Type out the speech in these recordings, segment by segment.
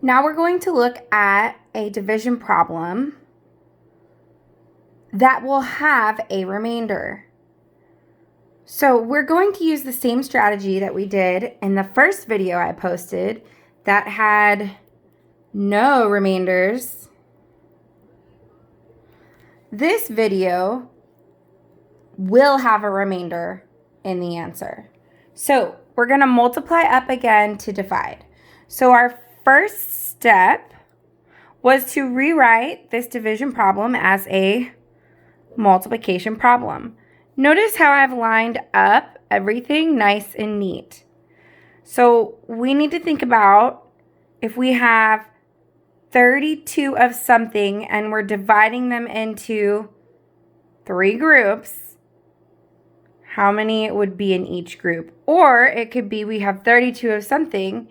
Now we're going to look at a division problem that will have a remainder. So we're going to use the same strategy that we did in the first video I posted that had no remainders. This video will have a remainder in the answer. So we're going to multiply up again to divide. So our first step was to rewrite this division problem as a multiplication problem. Notice how I've lined up everything nice and neat. So we need to think about if we have 32 of something and we're dividing them into 3 groups, how many it would be in each group. Or it could be we have 32 of something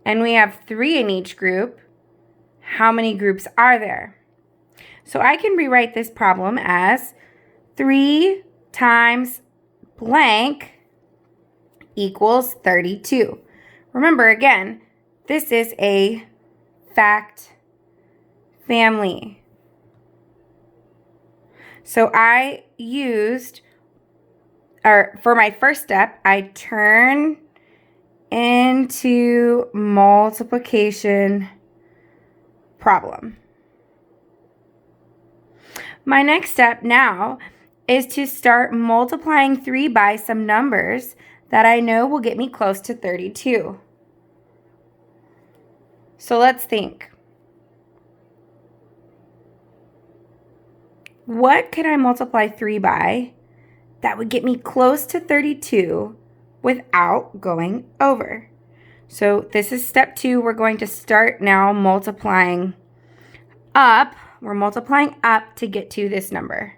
and we have 3 in each group. How many groups are there? So I can rewrite this problem as 3 times blank equals 32. Remember, again, this is a fact family. So I used, for my first step, I turn into multiplication problem. My next step now is to start multiplying 3 by some numbers that I know will get me close to 32. So let's think. What could I multiply 3 by that would get me close to 32 without going over? So this is step 2. We're going to start now multiplying up. We're multiplying up to get to this number.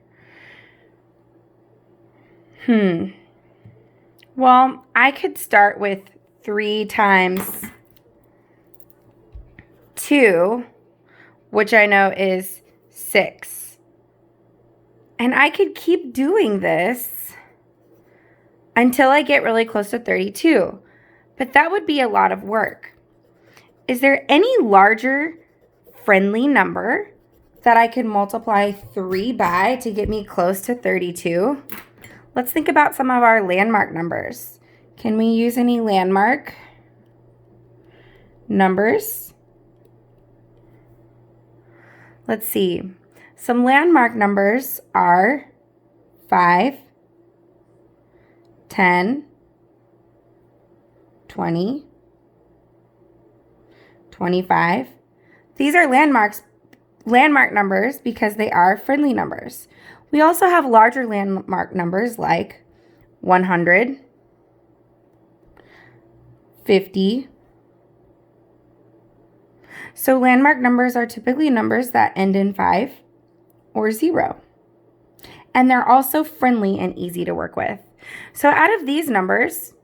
Well, I could start with 3 times 2, which I know is 6. And I could keep doing this until I get really close to 32. But that would be a lot of work. Is there any larger friendly number that I could multiply 3 by to get me close to 32? Let's think about some of our landmark numbers. Can we use any landmark numbers? Let's see. Some landmark numbers are 5, 10, 20, 25. These are landmark numbers because they are friendly numbers. We also have larger landmark numbers like 100, 50. So landmark numbers are typically numbers that end in 5 or 0. And they're also friendly and easy to work with. So out of these numbers,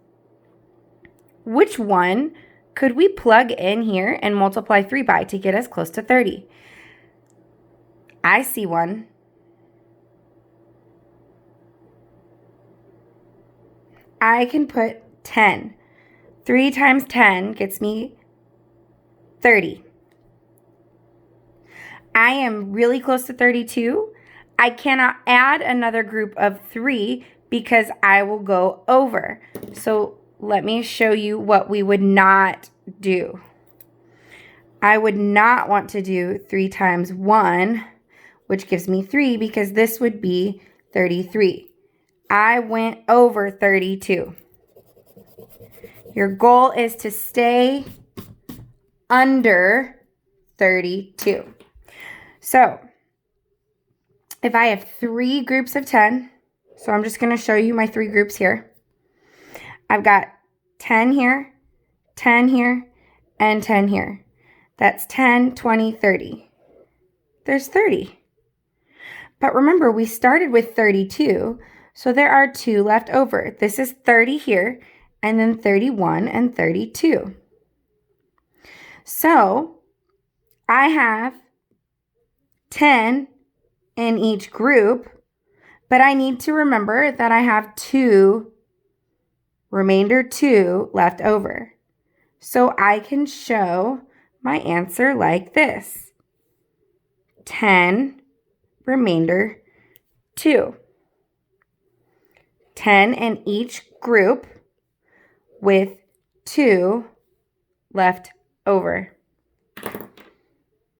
which one could we plug in here and multiply 3 by to get us close to 30? I see one. I can put 10. 3 times 10 gets me 30. I am really close to 32. I cannot add another group of 3 because I will go over. So let me show you what we would not do. I would not want to do 3 times 1, which gives me 3, because this would be 33. I went over 32. Your goal is to stay under 32. So if I have 3 groups of 10, so I'm just going to show you my 3 groups here. I've got 10 here, 10 here, and 10 here. That's 10, 20, 30. There's 30. But remember, we started with 32, so there are 2 left over. This is 30 here, and then 31 and 32. So I have 10 in each group, but I need to remember that I have 2 remainder 2 left over. So I can show my answer like this. 10, remainder 2. 10 in each group with 2 left over.